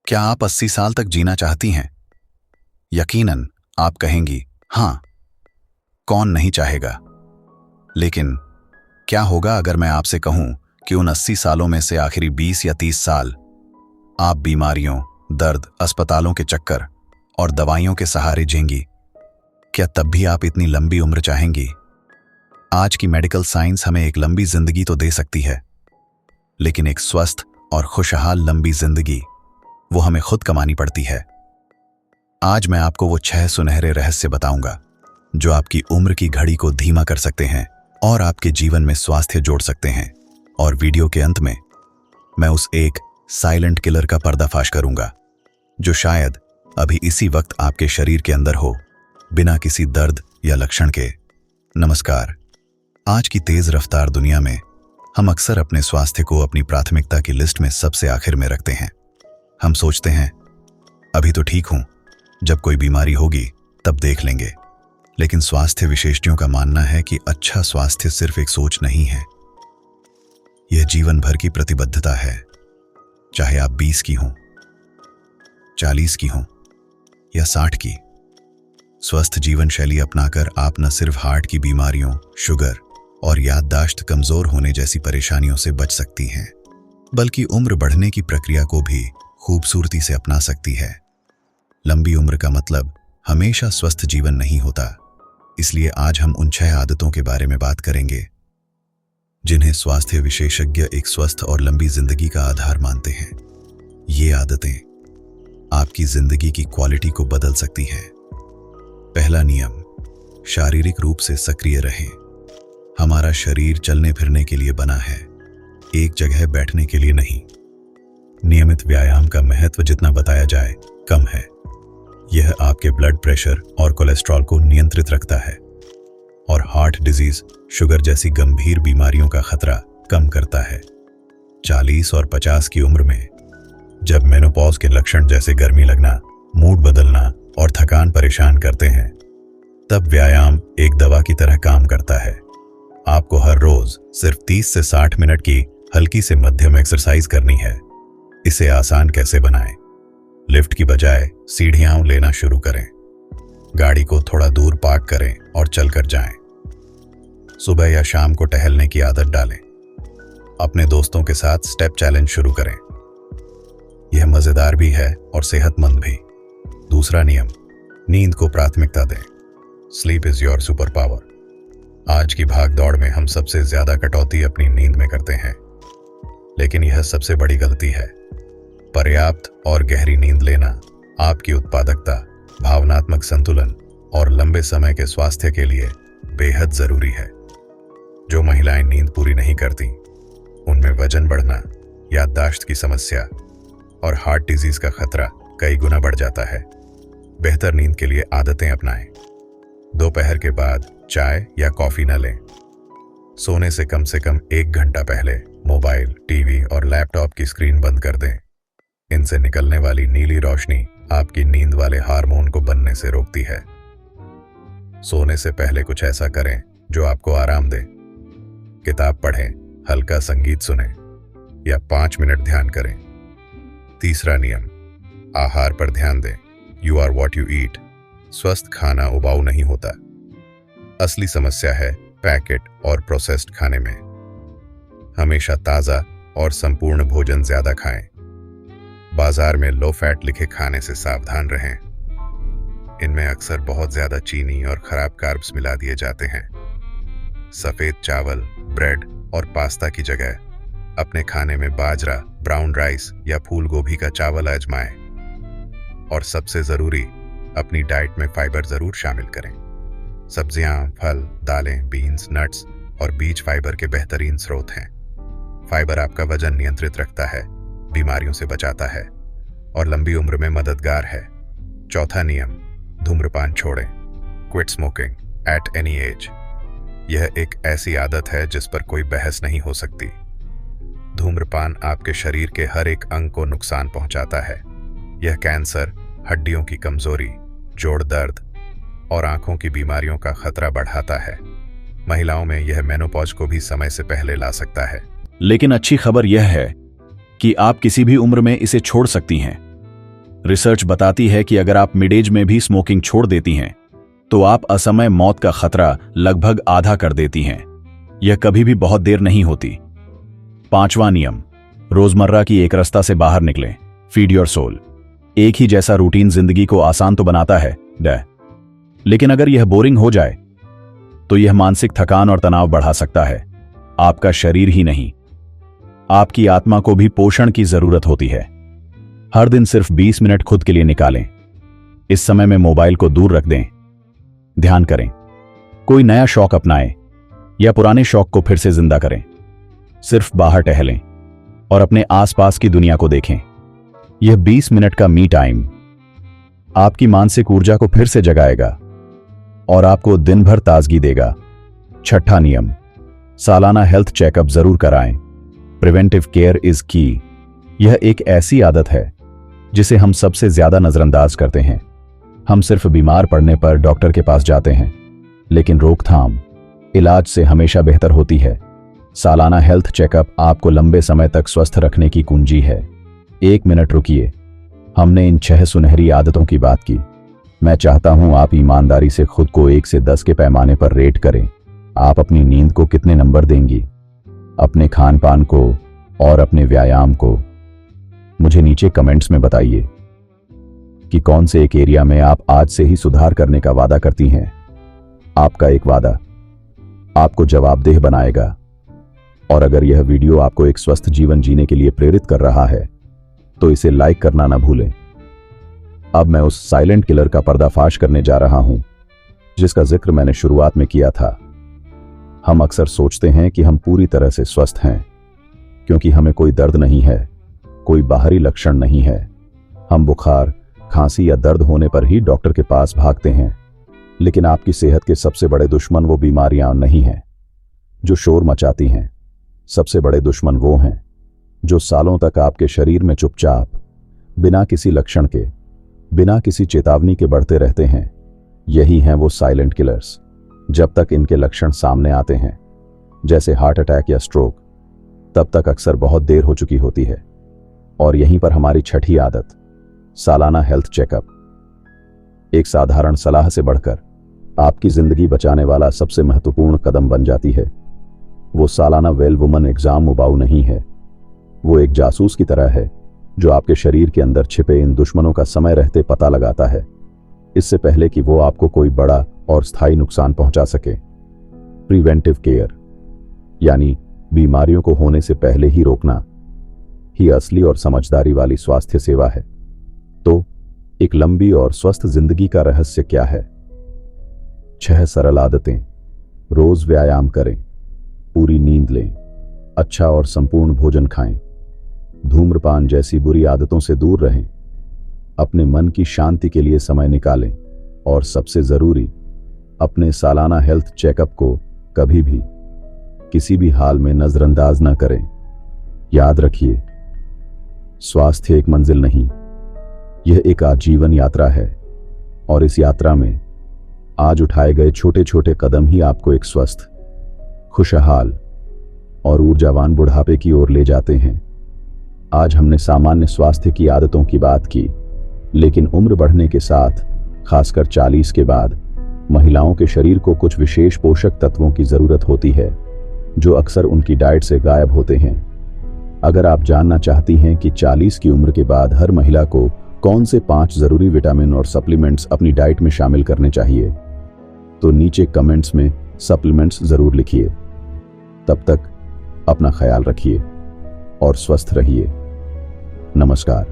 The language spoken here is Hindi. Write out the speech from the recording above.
क्या आप 80 साल तक जीना चाहती हैं? यकीनन आप कहेंगी हाँ, कौन नहीं चाहेगा। लेकिन क्या होगा अगर मैं आपसे कहूं कि उन 80 सालों में से आखिरी 20 या 30 साल आप बीमारियों, दर्द, अस्पतालों के चक्कर और दवाइयों के सहारे जींगी? क्या तब भी आप इतनी लंबी उम्र चाहेंगी? आज की मेडिकल साइंस हमें एक लंबी जिंदगी तो दे सकती है, लेकिन एक स्वस्थ और खुशहाल लंबी जिंदगी वो हमें खुद कमानी पड़ती है। आज मैं आपको वो 6 सुनहरे रहस्य बताऊंगा जो आपकी उम्र की घड़ी को धीमा कर सकते हैं और आपके जीवन में स्वास्थ्य जोड़ सकते हैं। और वीडियो के अंत में मैं उस एक साइलेंट किलर का पर्दाफाश करूंगा जो शायद अभी इसी वक्त आपके शरीर के अंदर हो, बिना किसी दर्द या लक्षण के। नमस्कार। आज की तेज रफ्तार दुनिया में हम अक्सर अपने स्वास्थ्य को अपनी प्राथमिकता की लिस्ट में सबसे आखिर में रखते हैं। हम सोचते हैं अभी तो ठीक हूं, जब कोई बीमारी होगी तब देख लेंगे। लेकिन स्वास्थ्य विशेषज्ञों का मानना है कि अच्छा स्वास्थ्य सिर्फ एक सोच नहीं है, यह जीवन भर की प्रतिबद्धता है। चाहे आप 20 की हों, 40 की हों या 60 की, स्वस्थ जीवन शैली अपनाकर आप न सिर्फ हार्ट की बीमारियों, शुगर और याददाश्त कमजोर होने जैसी परेशानियों से बच सकती हैं, बल्कि उम्र बढ़ने की प्रक्रिया को भी खूबसूरती से अपना सकती है। लंबी उम्र का मतलब हमेशा स्वस्थ जीवन नहीं होता, इसलिए आज हम उन 6 आदतों के बारे में बात करेंगे जिन्हें स्वास्थ्य विशेषज्ञ एक स्वस्थ और लंबी जिंदगी का आधार मानते हैं। ये आदतें आपकी जिंदगी की क्वालिटी को बदल सकती हैं। पहला नियम, शारीरिक रूप से सक्रिय रहें। हमारा शरीर चलने फिरने के लिए बना है, एक जगह बैठने के लिए नहीं। नियमित व्यायाम का महत्व जितना बताया जाए कम है। यह आपके ब्लड प्रेशर और कोलेस्ट्रॉल को नियंत्रित रखता है और हार्ट डिजीज, शुगर जैसी गंभीर बीमारियों का खतरा कम करता है। 40 और 50 की उम्र में जब मेनोपॉज के लक्षण जैसे गर्मी लगना, मूड बदलना और थकान परेशान करते हैं, तब व्यायाम एक दवा की तरह काम करता है। आपको हर रोज सिर्फ 30 से 60 मिनट की हल्की से मध्यम एक्सरसाइज करनी है। इसे आसान कैसे बनाएं? लिफ्ट की बजाय सीढ़ियां लेना शुरू करें। गाड़ी को थोड़ा दूर पार्क करें और चलकर जाएं। सुबह या शाम को टहलने की आदत डालें। अपने दोस्तों के साथ स्टेप चैलेंज शुरू करें। यह मजेदार भी है और सेहतमंद भी। दूसरा नियम, नींद को प्राथमिकता दें। Sleep is your super power. आज की भाग दौड़ में हम सबसे ज्यादा कटौती अपनी नींद में करते हैं, लेकिन यह सबसे बड़ी गलती है। पर्याप्त और गहरी नींद लेना आपकी उत्पादकता, भावनात्मक संतुलन और लंबे समय के स्वास्थ्य के लिए बेहद जरूरी है। जो महिलाएं नींद पूरी नहीं करती, उनमें वजन बढ़ना, याददाश्त की समस्या और हार्ट डिजीज का खतरा कई गुना बढ़ जाता है। बेहतर नींद के लिए आदतें अपनाएं। दोपहर के बाद चाय या कॉफी न लें। सोने से कम 1 घंटा पहले मोबाइल, टीवी और लैपटॉप की स्क्रीन बंद कर दें। इनसे निकलने वाली नीली रोशनी आपकी नींद वाले हार्मोन को बनने से रोकती है। सोने से पहले कुछ ऐसा करें जो आपको आराम दे। किताब पढ़ें, हल्का संगीत सुनें या 5 मिनट ध्यान करें। तीसरा नियम, आहार पर ध्यान दें। You are what you eat. स्वस्थ खाना उबाऊ नहीं होता। असली समस्या है पैकेट और प्रोसेस्ड खाने में। हमेशा ताज़ा और संपूर्ण भोजन ज्यादा खाएं। बाजार में लो फैट लिखे खाने से सावधान रहें। इनमें अक्सर बहुत ज्यादा चीनी और खराब कार्ब्स मिला दिए जाते हैं। सफेद चावल, ब्रेड और पास्ता की जगह अपने खाने में बाजरा, ब्राउन राइस या फूल गोभी का चावल आजमाएं। और सबसे जरूरी, अपनी डाइट में फाइबर जरूर शामिल करें। सब्जियां, फल, दालें, बीन्स, नट्स और बीज फाइबर के बेहतरीन स्रोत हैं। फाइबर आपका वजन नियंत्रित रखता है, बीमारियों से बचाता है और लंबी उम्र में मददगार है। चौथा नियम, धूम्रपान छोड़ें। Quit smoking at any as. यह एक ऐसी आदत है जिस पर कोई बहस नहीं हो सकती। धूम्रपान आपके शरीर के हर एक अंग को नुकसान पहुंचाता है। यह कैंसर, हड्डियों की कमजोरी, जोड़ दर्द और आंखों की बीमारियों का खतरा बढ़ाता है। महिलाओं में यह मेनोपॉज को भी समय से पहले ला सकता है। लेकिन अच्छी खबर यह है कि आप किसी भी उम्र में इसे छोड़ सकती हैं। रिसर्च बताती है कि अगर आप मिड एज में भी स्मोकिंग छोड़ देती हैं तो आप असमय मौत का खतरा लगभग आधा कर देती हैं। यह कभी भी बहुत देर नहीं होती। 5वां नियम, रोजमर्रा की एक रास्ता से बाहर निकलें। Feed your soul. एक ही जैसा रूटीन जिंदगी को आसान तो बनाता है लेकिन अगर यह बोरिंग हो जाए तो यह मानसिक थकान और तनाव बढ़ा सकता है। आपका शरीर ही नहीं, आपकी आत्मा को भी पोषण की जरूरत होती है। हर दिन सिर्फ 20 मिनट खुद के लिए निकालें। इस समय में मोबाइल को दूर रख दें, ध्यान करें, कोई नया शौक अपनाएं या पुराने शौक को फिर से जिंदा करें। सिर्फ बाहर टहलें और अपने आसपास की दुनिया को देखें। यह 20 मिनट का मी टाइम आपकी मानसिक ऊर्जा को फिर से जगाएगा और आपको दिन भर ताजगी देगा। 6वां नियम, सालाना हेल्थ चेकअप जरूर कराएं। प्रिवेंटिव केयर इज की। यह एक ऐसी आदत है जिसे हम सबसे ज्यादा नजरअंदाज करते हैं। हम सिर्फ बीमार पड़ने पर डॉक्टर के पास जाते हैं, लेकिन रोकथाम इलाज से हमेशा बेहतर होती है। सालाना हेल्थ चेकअप आपको लंबे समय तक स्वस्थ रखने की कुंजी है। 1 मिनट रुकिए। हमने इन 6 सुनहरी आदतों की बात की। मैं चाहता हूं आप ईमानदारी से खुद को 1 से 10 के पैमाने पर रेट करें। आप अपनी नींद को कितने नंबर देंगी, अपने खान पान को और अपने व्यायाम को? मुझे नीचे कमेंट्स में बताइए कि कौन से एक एरिया में आप आज से ही सुधार करने का वादा करती हैं। आपका एक वादा आपको जवाबदेह बनाएगा। और अगर यह वीडियो आपको एक स्वस्थ जीवन जीने के लिए प्रेरित कर रहा है तो इसे लाइक करना ना भूलें। अब मैं उस साइलेंट किलर का पर्दाफाश करने जा रहा हूं जिसका जिक्र मैंने शुरुआत में किया था। हम अक्सर सोचते हैं कि हम पूरी तरह से स्वस्थ हैं क्योंकि हमें कोई दर्द नहीं है, कोई बाहरी लक्षण नहीं है। हम बुखार, खांसी या दर्द होने पर ही डॉक्टर के पास भागते हैं। लेकिन आपकी सेहत के सबसे बड़े दुश्मन वो बीमारियां नहीं हैं जो शोर मचाती हैं। सबसे बड़े दुश्मन वो हैं जो सालों तक आपके शरीर में चुपचाप, बिना किसी लक्षण के, बिना किसी चेतावनी के बढ़ते रहते हैं। यही हैं वो साइलेंट किलर्स। जब तक इनके लक्षण सामने आते हैं, जैसे हार्ट अटैक या स्ट्रोक, तब तक अक्सर बहुत देर हो चुकी होती है। और यहीं पर हमारी 6ठी आदत, सालाना हेल्थ चेकअप, एक साधारण सलाह से बढ़कर आपकी जिंदगी बचाने वाला सबसे महत्वपूर्ण कदम बन जाती है। वो सालाना वेल वुमन एग्जाम मुबाऊ नहीं है। वो एक जासूस की तरह है जो आपके शरीर के अंदर छिपे इन दुश्मनों का समय रहते पता लगाता है, इससे पहले कि वो आपको कोई बड़ा और स्थायी नुकसान पहुंचा सके। प्रिवेंटिव केयर यानी बीमारियों को होने से पहले ही रोकना ही असली और समझदारी वाली स्वास्थ्य सेवा है। तो एक लंबी और स्वस्थ जिंदगी का रहस्य क्या है? 6 सरल आदतें। रोज व्यायाम करें, पूरी नींद लें, अच्छा और संपूर्ण भोजन खाएं, धूम्रपान जैसी बुरी आदतों से दूर रहें, अपने मन की शांति के लिए समय निकालें और सबसे जरूरी, अपने सालाना हेल्थ चेकअप को कभी भी किसी भी हाल में नजरअंदाज न करें। याद रखिए, स्वास्थ्य एक मंजिल नहीं, यह एक आजीवन यात्रा है और इस यात्रा में आज उठाए गए छोटे छोटे कदम ही आपको एक स्वस्थ, खुशहाल और ऊर्जावान बुढ़ापे की ओर ले जाते हैं। आज हमने सामान्य स्वास्थ्य की आदतों की बात की, लेकिन उम्र बढ़ने के साथ, खासकर 40 के बाद, महिलाओं के शरीर को कुछ विशेष पोषक तत्वों की जरूरत होती है जो अक्सर उनकी डाइट से गायब होते हैं। अगर आप जानना चाहती हैं कि 40 की उम्र के बाद हर महिला को कौन से 5 जरूरी विटामिन और सप्लीमेंट्स अपनी डाइट में शामिल करने चाहिए, तो नीचे कमेंट्स में सप्लीमेंट्स जरूर लिखिए। तब तक अपना ख्याल रखिए और स्वस्थ रहिए। नमस्कार।